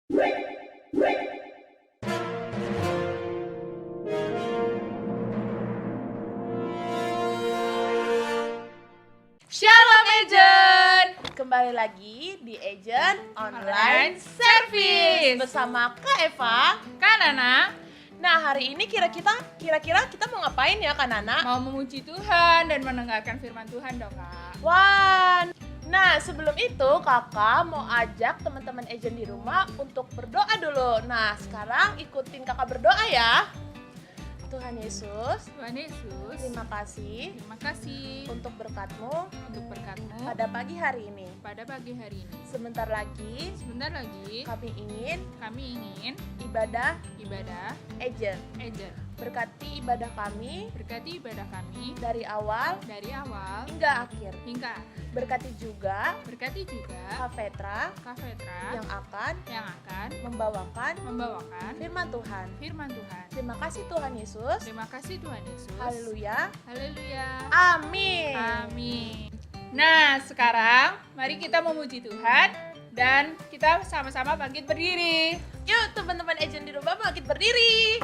Shalom Agent! Kembali lagi di Agent Online Service bersama Kak Eva, Kak Nana. Nah, hari ini kira-kira kita mau ngapain ya, Kak Nana? Mau memuji Tuhan dan mendengarkan firman Tuhan dong, Kak. Wah. Nah, sebelum itu Kakak mau ajak teman-teman Agent di rumah untuk berdoa dulu. Nah, sekarang ikutin Kakak berdoa ya. Tuhan Yesus, Tuhan Yesus, terima kasih untuk berkat-Mu berkat-Mu pada pagi hari ini. pada pagi hari ini. Sebentar lagi kami ingin ibadah Agent. Berkati ibadah kami Berkati ibadah kami dari awal dari awal hingga akhir. hingga Berkati juga berkati juga Kak Petra Kak Petra yang akan akan membawakan membawakan firman Tuhan. firman Tuhan. Terima kasih Tuhan Yesus. Terima kasih Tuhan Yesus. Haleluya. Haleluya. Amin. Amin. Nah, sekarang mari kita memuji Tuhan dan kita sama-sama bangkit berdiri. Yuk teman-teman Agent di rumah bangkit berdiri.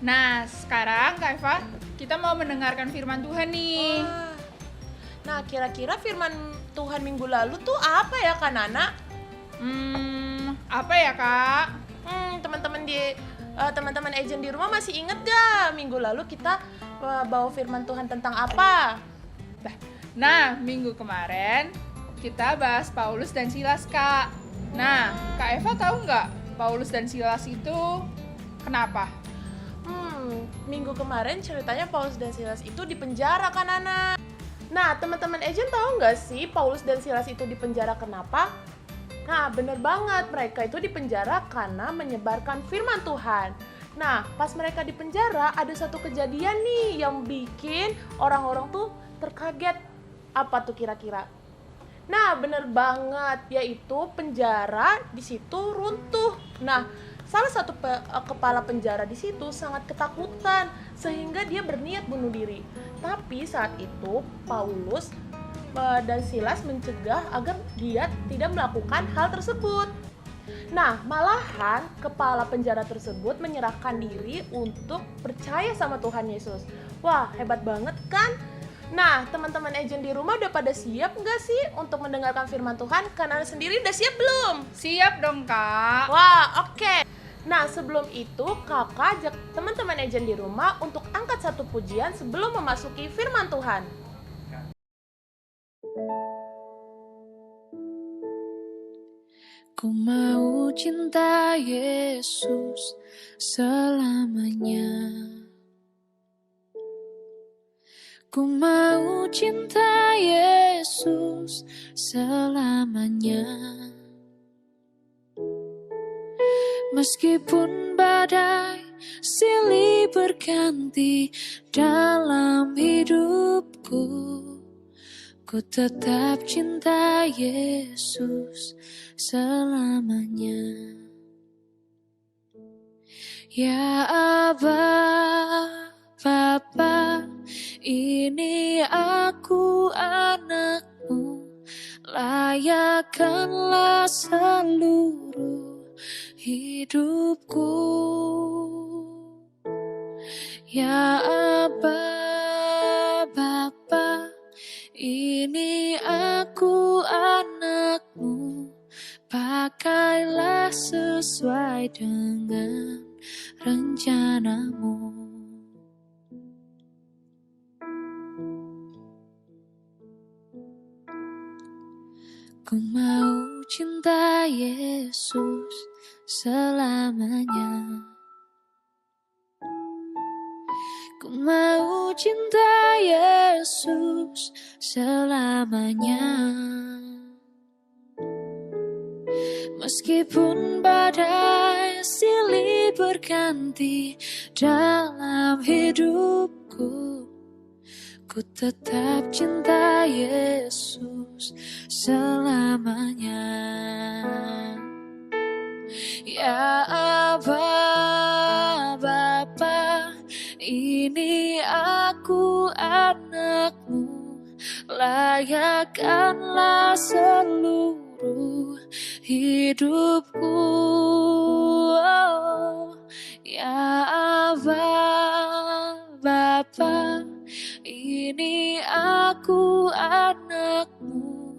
Nah, sekarang Kak Eva, kita mau mendengarkan firman Tuhan nih. Wah. Nah, kira-kira firman Tuhan minggu lalu tuh apa ya Kak Nana? Apa ya Kak? Teman-teman agent di rumah masih inget gak minggu lalu kita bawa firman Tuhan tentang apa? Nah, minggu kemarin kita bahas Paulus dan Silas Kak. Nah, Kak Eva tahu nggak Paulus dan Silas itu kenapa? Minggu kemarin ceritanya Paulus dan Silas itu di penjara Kak Nana. Nah, teman-teman agent tahu nggak sih Paulus dan Silas itu di penjara kenapa? Nah, bener banget, mereka itu di penjara karena menyebarkan firman Tuhan. Nah, pas mereka di penjara, ada satu kejadian nih yang bikin orang-orang tuh terkaget. Apa tuh kira-kira? Nah, bener banget, yaitu penjara di situ runtuh. Nah, salah satu kepala penjara di situ sangat ketakutan, sehingga dia berniat bunuh diri. Tapi saat itu, Paulus dan Silas mencegah agar dia tidak melakukan hal tersebut. Nah, malahan kepala penjara tersebut menyerahkan diri untuk percaya sama Tuhan Yesus. Wah, hebat banget kan? Nah, teman-teman agent di rumah udah pada siap nggak sih untuk mendengarkan firman Tuhan? Kalian sendiri udah siap belum? Siap dong Kak. Wah, oke. Nah, sebelum itu kakak ajak teman-teman agent di rumah untuk angkat satu pujian sebelum memasuki firman Tuhan. Ku mau cinta Yesus selamanya. Ku mau cinta Yesus selamanya. Meskipun badai silih berganti dalam hidupku, ku tetap cinta Yesus selamanya. Ya Aba, Bapa, ini aku anakmu, layakkanlah seluruh hidupku. Ya Aba, Bapa, ini aku anakmu, pakailah sesuai dengan rencanamu. Ku mau cinta Yesus selamanya. Ku mau cinta Yesus selamanya. Meskipun badai silih berganti dalam hidupku, ku tetap cinta Yesus selamanya. Ya Aba, Bapa, ini aku anakmu, layakkanlah seluruh hidupku. Oh, ya Aba, Bapa, ini aku anakmu,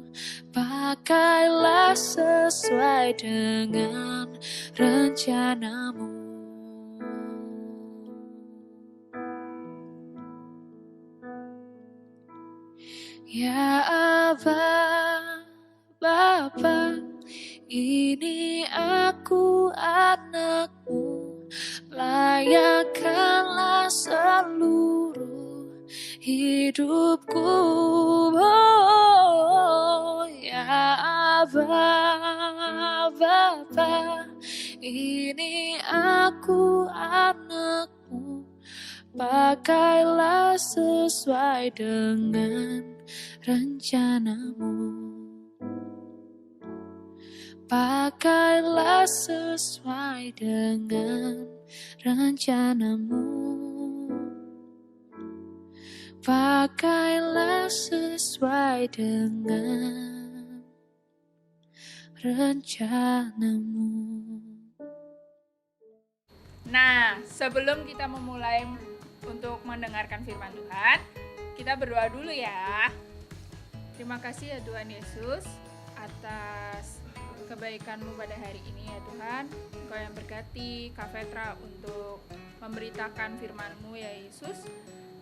pakailah sesuai dengan rencanamu. Ya Aba, Bapa, ini aku anakmu, layakkanlah seluruh hidupku. Oh, ya Aba, Bapa, ini aku anakmu, pakailah sesuai dengan rencanamu. Pakailah sesuai dengan rencanamu. Pakailah sesuai dengan rencanamu. Nah, sebelum kita memulai untuk mendengarkan firman Tuhan, kita berdoa dulu ya. Terima kasih ya Tuhan Yesus atas kebaikan-Mu pada hari ini ya Tuhan. Engkau yang berkati Kak Petra untuk memberitakan firman-Mu ya Yesus.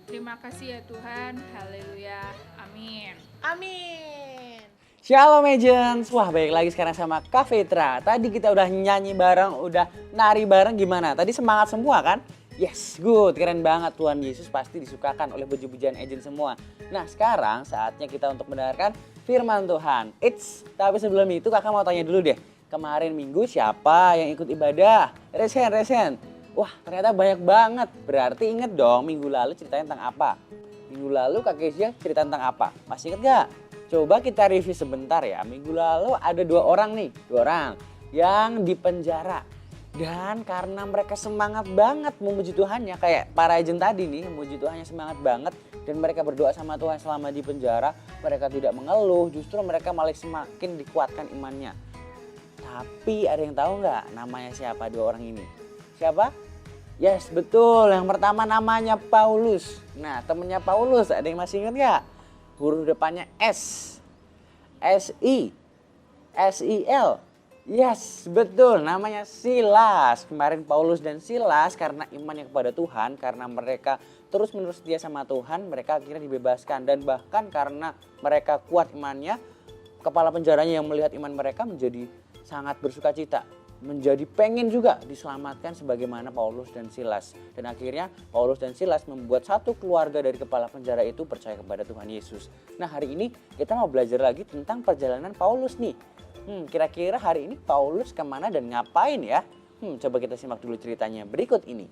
Terima kasih ya Tuhan. Haleluya. Amin. Amin. Shalom Agents, wah baik lagi sekarang sama Kak Petra. Tadi kita udah nyanyi bareng, udah nari bareng, gimana? Tadi semangat semua kan? Yes, good, keren banget. Tuhan Yesus pasti disukakan oleh puji-pujian Agent semua. Nah sekarang saatnya kita untuk mendengarkan firman Tuhan. Tapi sebelum itu kakak mau tanya dulu deh. Kemarin minggu siapa yang ikut ibadah? Resen. Wah ternyata banyak banget. Berarti inget dong minggu lalu ceritanya tentang apa? Minggu lalu Kak Kezia cerita tentang apa? Masih inget gak? Coba kita review sebentar ya. Minggu lalu ada dua orang yang dipenjara. Dan karena mereka semangat banget memuji Tuhannya, kayak para agent tadi nih, memuji Tuhannya semangat banget. Dan mereka berdoa sama Tuhan selama di penjara. Mereka tidak mengeluh, justru mereka malah semakin dikuatkan imannya. Tapi ada yang tahu nggak namanya siapa dua orang ini? Siapa? Yes, betul. Yang pertama namanya Paulus. Nah, temennya Paulus, ada yang masih ingat nggak? Huruf depannya S, S-I, S-I-L. Yes, betul, namanya Silas. Kemarin Paulus dan Silas karena imannya kepada Tuhan, karena mereka terus-menerus setia sama Tuhan, mereka akhirnya dibebaskan. Dan bahkan karena mereka kuat imannya, kepala penjaranya yang melihat iman mereka menjadi sangat bersuka cita. Menjadi pengen juga diselamatkan sebagaimana Paulus dan Silas. Dan akhirnya Paulus dan Silas membuat satu keluarga dari kepala penjara itu percaya kepada Tuhan Yesus. Nah hari ini kita mau belajar lagi tentang perjalanan Paulus nih. Kira-kira hari ini Paulus kemana dan ngapain ya? Coba kita simak dulu ceritanya berikut ini.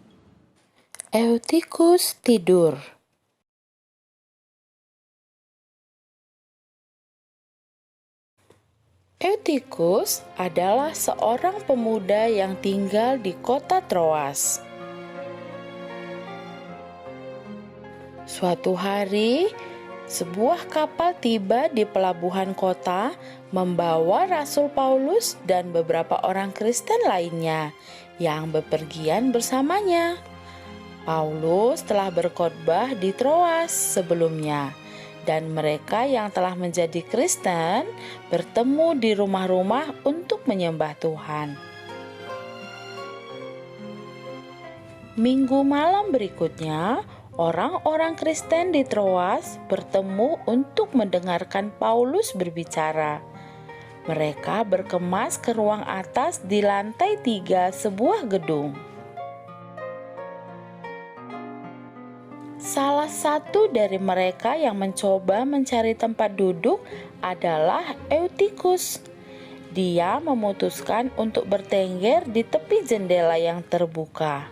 Eutikus tidur. Eutikus adalah seorang pemuda yang tinggal di kota Troas. Suatu hari, sebuah kapal tiba di pelabuhan kota membawa Rasul Paulus dan beberapa orang Kristen lainnya yang bepergian bersamanya. Paulus telah berkhotbah di Troas sebelumnya. Dan mereka yang telah menjadi Kristen bertemu di rumah-rumah untuk menyembah Tuhan. Minggu malam berikutnya, orang-orang Kristen di Troas bertemu untuk mendengarkan Paulus berbicara. Mereka berkemas ke ruang atas di lantai 3 sebuah gedung. Salah satu dari mereka yang mencoba mencari tempat duduk adalah Eutikus. Dia memutuskan untuk bertengger di tepi jendela yang terbuka.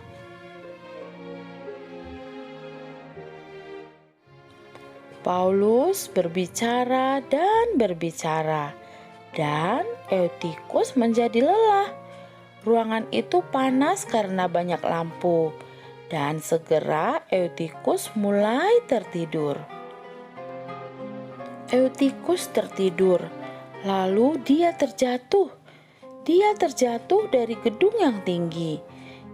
Paulus berbicara dan berbicara, dan Eutikus menjadi lelah. Ruangan itu panas karena banyak lampu. Dan segera Eutikus mulai tertidur. Eutikus tertidur, lalu dia terjatuh. Dia terjatuh dari gedung yang tinggi.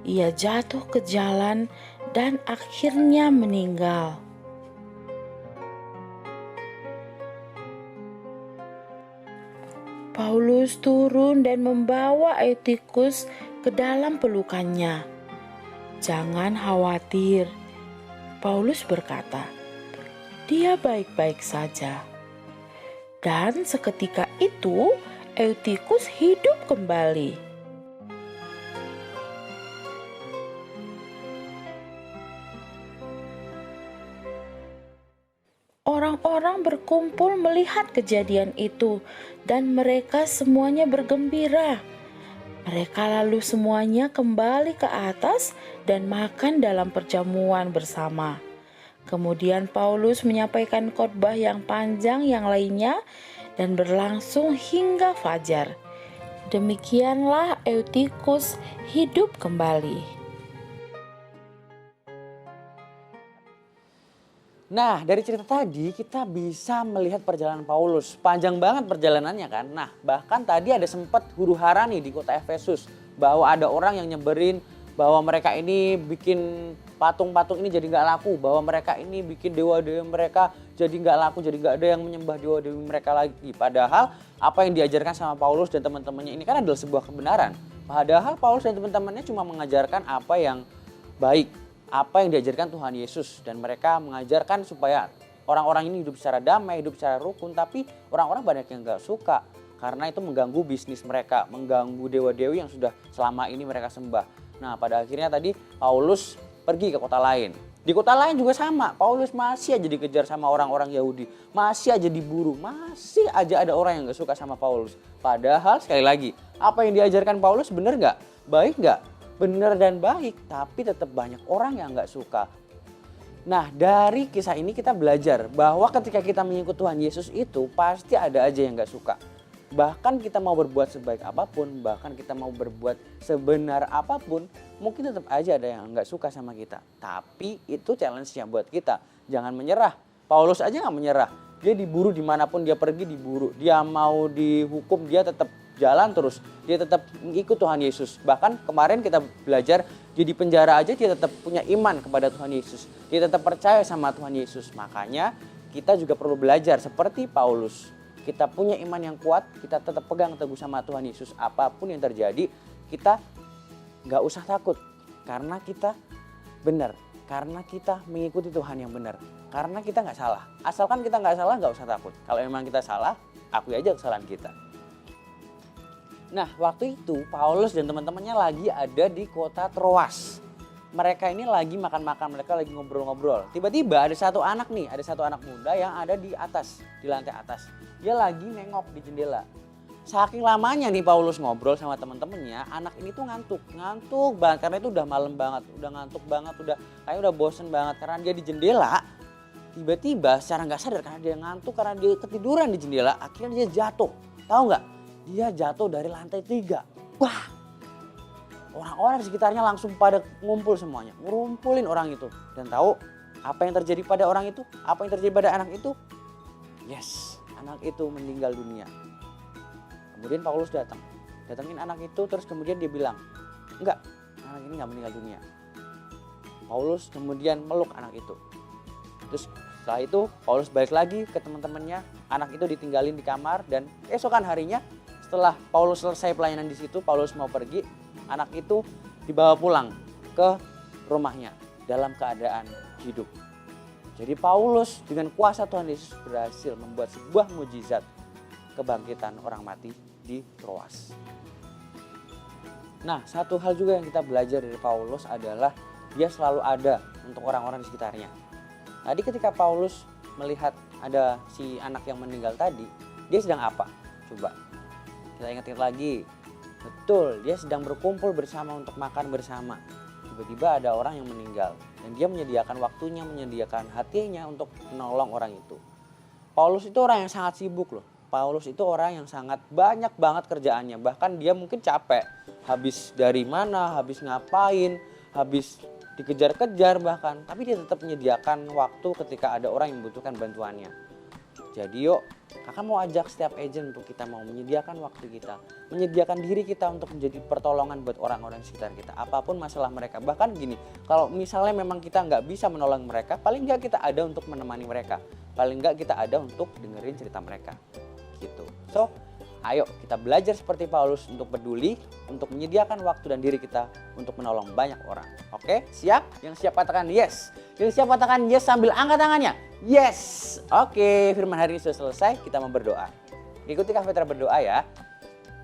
Ia jatuh ke jalan dan akhirnya meninggal. Paulus turun dan membawa Eutikus ke dalam pelukannya. "Jangan khawatir," Paulus berkata. "Dia baik-baik saja." Dan seketika itu Eutikus hidup kembali. Orang-orang berkumpul melihat kejadian itu dan mereka semuanya bergembira. Mereka lalu semuanya kembali ke atas dan makan dalam perjamuan bersama. Kemudian Paulus menyampaikan khotbah yang panjang yang lainnya dan berlangsung hingga fajar. Demikianlah Eutikus hidup kembali. Nah, dari cerita tadi kita bisa melihat perjalanan Paulus. Panjang banget perjalanannya kan. Nah, bahkan tadi ada sempat huru-hara nih di kota Efesus bahwa ada orang yang nyemberin bahwa mereka ini bikin patung-patung ini jadi nggak laku, bahwa mereka ini bikin dewa-dewa mereka jadi nggak laku, jadi nggak ada yang menyembah dewa-dewa mereka lagi. Padahal apa yang diajarkan sama Paulus dan teman-temannya ini kan adalah sebuah kebenaran. Padahal Paulus dan teman-temannya cuma mengajarkan apa yang baik, apa yang diajarkan Tuhan Yesus, dan mereka mengajarkan supaya orang-orang ini hidup secara damai, hidup secara rukun, tapi orang-orang banyak yang nggak suka karena itu mengganggu bisnis mereka, mengganggu dewa-dewi yang sudah selama ini mereka sembah. Nah, pada akhirnya tadi Paulus pergi ke kota lain. Di kota lain juga sama, Paulus masih aja dikejar sama orang-orang Yahudi, masih aja diburu, masih aja ada orang yang gak suka sama Paulus. Padahal sekali lagi, apa yang diajarkan Paulus benar gak? Baik gak? Benar dan baik, tapi tetap banyak orang yang gak suka. Nah, dari kisah ini kita belajar bahwa ketika kita mengikut Tuhan Yesus itu pasti ada aja yang gak suka. Bahkan kita mau berbuat sebaik apapun, bahkan kita mau berbuat sebenar apapun, mungkin tetap aja ada yang nggak suka sama kita. Tapi itu challenge-nya buat kita. Jangan menyerah. Paulus aja nggak menyerah. Dia diburu dimanapun dia pergi diburu. Dia mau dihukum, dia tetap jalan terus. Dia tetap ikut Tuhan Yesus. Bahkan kemarin kita belajar, dia di penjara aja dia tetap punya iman kepada Tuhan Yesus. Dia tetap percaya sama Tuhan Yesus. Makanya kita juga perlu belajar seperti Paulus. Kita punya iman yang kuat, kita tetap pegang teguh sama Tuhan Yesus. Apapun yang terjadi, kita gak usah takut. Karena kita benar, karena kita mengikuti Tuhan yang benar. Karena kita gak salah. Asalkan kita gak salah, gak usah takut. Kalau memang kita salah, akui aja kesalahan kita. Nah, waktu itu Paulus dan teman-temannya lagi ada di kota Troas. Mereka ini lagi makan-makan, mereka lagi ngobrol-ngobrol. Tiba-tiba ada satu anak muda yang ada di atas, di lantai atas. Dia lagi nengok di jendela. Saking lamanya nih Paulus ngobrol sama teman-temannya, anak ini tuh ngantuk banget karena itu udah malam banget, udah ngantuk banget, kayaknya udah bosen banget karena dia di jendela. Tiba-tiba secara nggak sadar karena dia ngantuk, karena dia ketiduran di jendela, akhirnya dia jatuh. Tahu nggak? Dia jatuh dari lantai 3. Wah! Orang-orang di sekitarnya langsung pada ngumpul semuanya, ngumpulin orang itu. Dan tahu apa yang terjadi pada orang itu? Apa yang terjadi pada anak itu? Yes, anak itu meninggal dunia. Kemudian Paulus datangin anak itu, terus kemudian dia bilang, enggak, anak ini enggak meninggal dunia. Paulus kemudian meluk anak itu. Terus setelah itu Paulus balik lagi ke teman-temannya, anak itu ditinggalin di kamar, dan esokan harinya setelah Paulus selesai pelayanan di situ, Paulus mau pergi. Anak itu dibawa pulang ke rumahnya dalam keadaan hidup. Jadi Paulus dengan kuasa Tuhan Yesus berhasil membuat sebuah mujizat kebangkitan orang mati di Troas. Nah, satu hal juga yang kita belajar dari Paulus adalah dia selalu ada untuk orang-orang di sekitarnya. Tadi ketika Paulus melihat ada si anak yang meninggal tadi, dia sedang apa? Coba kita ingat-ingat lagi. Betul, dia sedang berkumpul bersama untuk makan bersama. Tiba-tiba ada orang yang meninggal dan dia menyediakan waktunya, menyediakan hatinya untuk menolong orang itu. Paulus itu orang yang sangat sibuk loh. Paulus itu orang yang sangat banyak banget kerjaannya. Bahkan dia mungkin capek. Habis dari mana, habis ngapain, habis dikejar-kejar bahkan. Tapi dia tetap menyediakan waktu ketika ada orang yang membutuhkan bantuannya. Jadi yuk, kakak mau ajak setiap agent untuk kita mau menyediakan waktu kita, menyediakan diri kita untuk menjadi pertolongan buat orang-orang di sekitar kita, apapun masalah mereka. Bahkan gini, kalau misalnya memang kita nggak bisa menolong mereka, paling nggak kita ada untuk menemani mereka, paling nggak kita ada untuk dengerin cerita mereka, gitu. So, ayo kita belajar seperti Paulus untuk peduli, untuk menyediakan waktu dan diri kita untuk menolong banyak orang. Oke, siap? Yang siap katakan yes. Yang siap katakan yes sambil angkat tangannya. Yes. Oke, firman hari ini sudah selesai, kita mau berdoa. Ikuti Kak Petra berdoa ya.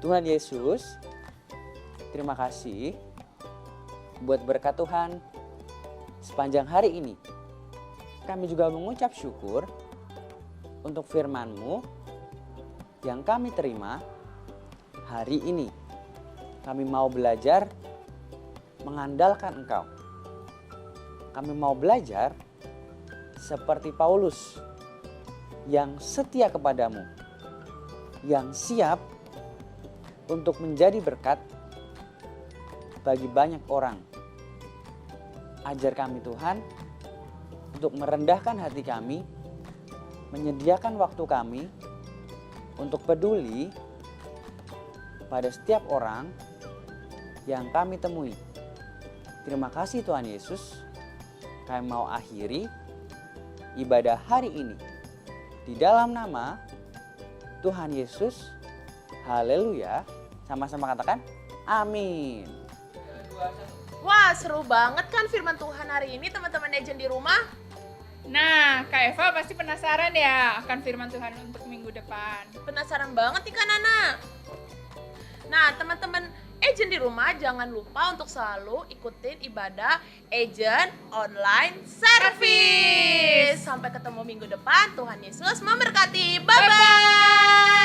Tuhan Yesus, terima kasih buat berkat Tuhan sepanjang hari ini. Kami juga mengucap syukur untuk firman-Mu yang kami terima hari ini. Kami mau belajar mengandalkan Engkau. Kami mau belajar seperti Paulus yang setia kepadamu, yang siap untuk menjadi berkat bagi banyak orang. Ajar kami Tuhan untuk merendahkan hati kami, menyediakan waktu kami untuk peduli pada setiap orang yang kami temui. Terima kasih Tuhan Yesus. Kami mau akhiri ibadah hari ini di dalam nama Tuhan Yesus. Haleluya. Sama-sama katakan amin. Wah, seru banget kan firman Tuhan hari ini teman-teman Agent di rumah? Nah, Kak Eva pasti penasaran ya akan firman Tuhan untuk minggu depan. Penasaran banget nih kan Nana? Nah, teman-teman Agent di rumah jangan lupa untuk selalu ikutin ibadah Agent Online Service. Sampai ketemu minggu depan. Tuhan Yesus memberkati. Bye-bye.